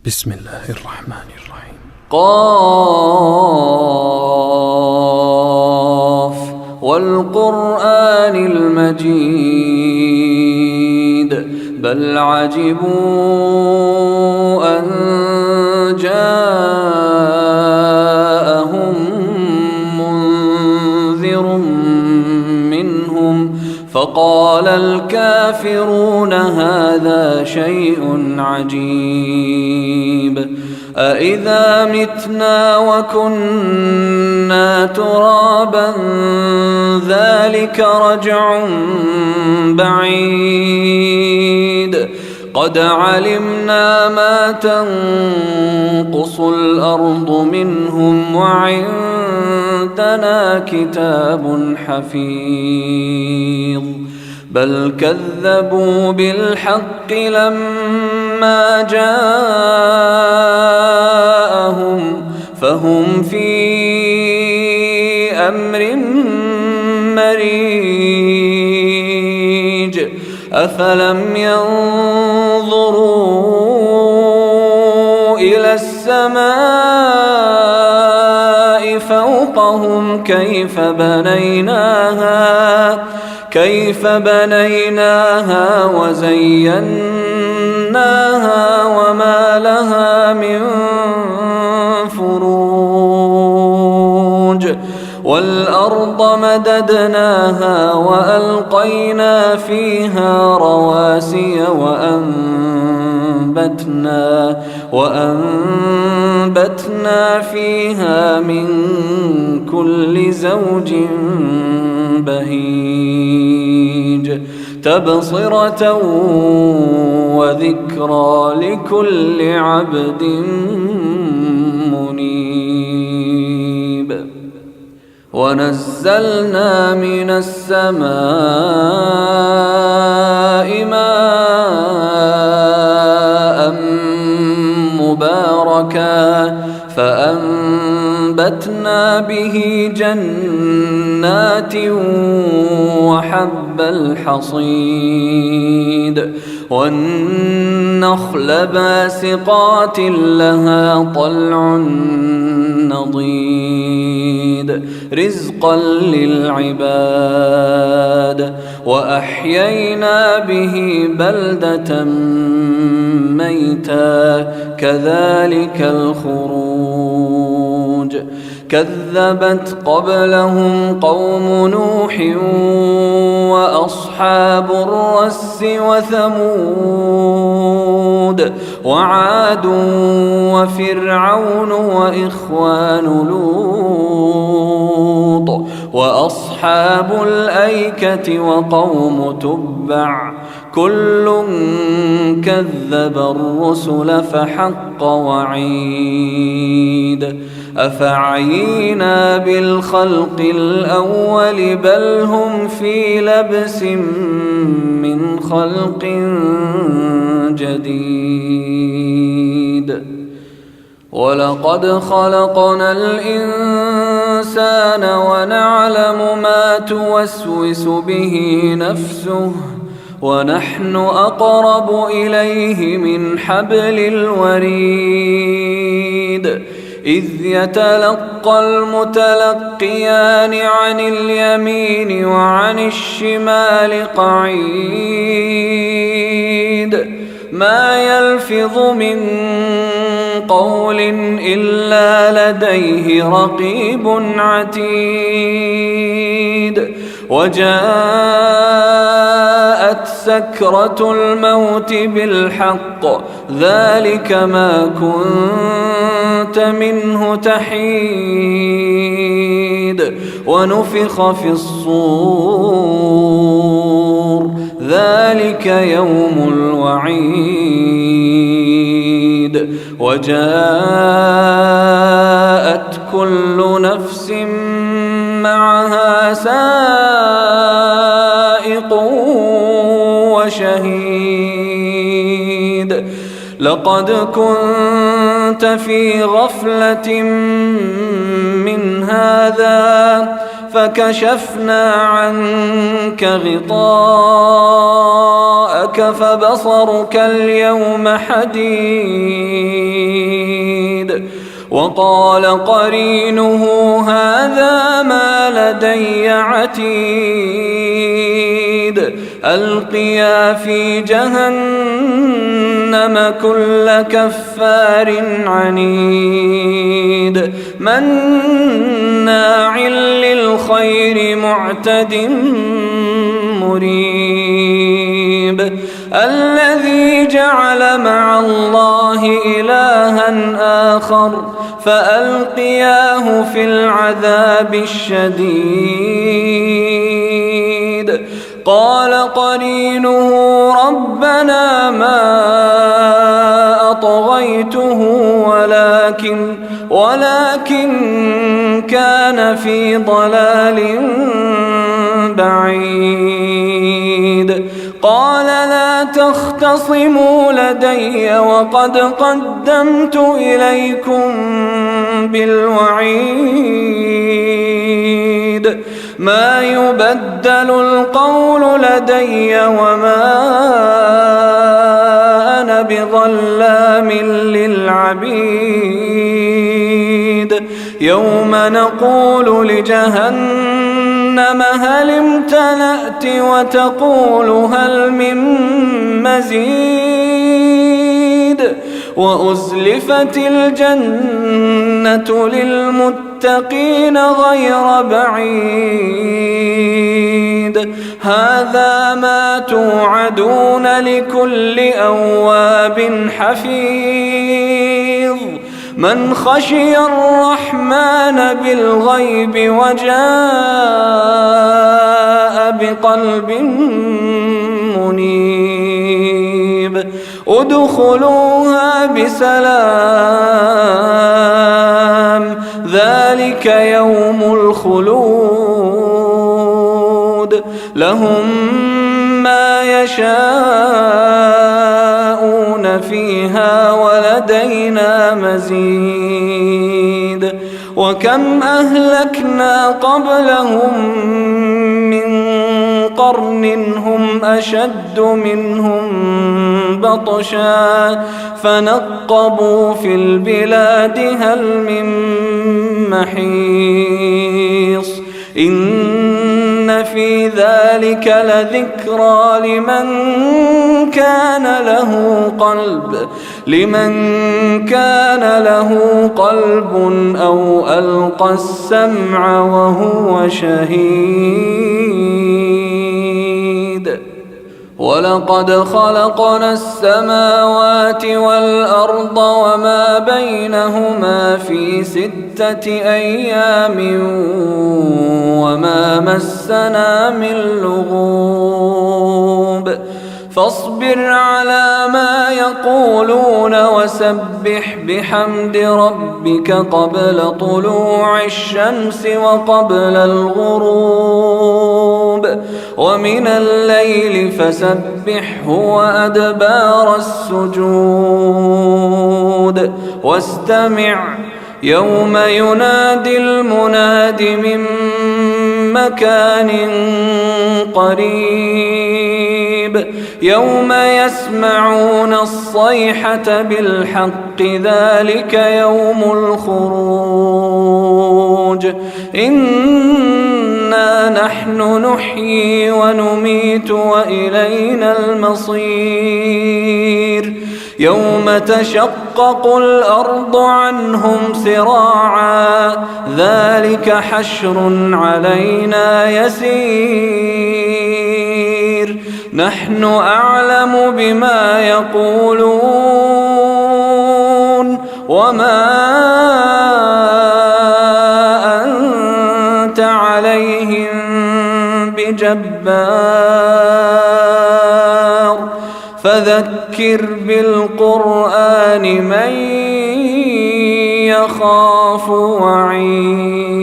بسم الله الرحمن الرحيم. قاف والقرآن المجيد بل عجبوا أن جاءهم منذر منهم فقال الكافرون هذا شيء عجيب أإذا متنا وكنا ترابا ذلك رجع بعيد قد علمنا ما تنقص الأرض منهم وعندنا كتاب حفيظ بل كذبوا بالحق لما جاءهم فهم في أمر مريج أفلم ينظروا إلى السماء فوقهم كيف بنيناها وزيناها وما لها من فروج والأرض مددناها وألقينا فيها رواسي وأنبتنا فيها من كل زوج بهيج تبصرة وذكرى لكل عبد منيب ونزلنا من السماء ماء مباركا فأنبتنا به جنات وحب الحصيد والنخل باسقات لها طلع نضيد رزقا للعباد وأحيينا به بلدة ميتا كذلك الخروج كذبت قبلهم قوم نوح وأصحاب الرس وثمود وعاد وفرعون وإخوان لوط وأصحاب الأيكة وقوم تبع كل كذب الرسل فحق وعيد أفعينا بالخلق الأول بل هم في لبس من خلق جديد ولقد خلقنا الإنسان ونعلم ما توسوس به نفسه ونحن أقرب إليه من حبل الوريد إذ يتلقى المتلقيان عن اليمين وعن الشمال قعيد ما يلفظ من قول إلا لديه رقيب عتيد وجاءت سكرة الموت بالحق ذلك ما كنت منه تحيد ونفخ في الصور ذلك يوم الوعيد وجاءت كل نفس معها سائق وشهيد لقد كنت في غفلة من هذا فكشفنا عنك غطاءك فبصرك اليوم حديد. وقال قرينه هذا ما لدي عتيد. ألقيا في جهنم كل كفار عنيد مناع للخير معتد مريب. الذي جعل مع الله إلها آخر فألقياه في العذاب الشديد. قال قرينه ربنا ما أطغيته ولكن كان في ضلال بعيد. قال لا تختصموا لدي وقد قدمت إليكم بالوعيد. ما يبدل القول لدي وما أنا بظلام للعبيد. يوم نقول لجهنم هل امتلأت وتقول هل من مزيد. وأزلفت الجنة للمتقين غير بعيد. هذا ما توعدون لكل أواب حفيظ. من خشي الرحمن بالغيب وجاء بقلب منيب. ادخلوها بسلام ذلك يوم الخلود. لهم ما يشاءون فيها ولدينا مزيد. وكم أهلكنا قبلهم من قرن هم أشد منهم بطشا فنقبوا في البلاد هل من محيص. إن في ذلك لذكرى لمن كان له قلب أو ألقى السمع وهو شهيد. ولقد خلقنا السماوات والأرض وما بينهما في 6 أيام وما مسنا من لغوب. فاصبر على ما يقولون وسبح بحمد ربك قبل طلوع الشمس وقبل الغروب ومن الليل فسبحه وأدبار السجود. واستمع يوم ينادي المناد من مكان قريب. يوم يسمعون الصيحة بالحق ذلك يوم الخروج. إنا نحن نحيي ونميت وإلينا المصير. يوم تشقق الأرض عنهم سراعا ذلك حشر علينا يسير. نحن أعلم بما يقولون وما أنت عليهم بجبار. فذكر بالقرآن من يخاف وعيد.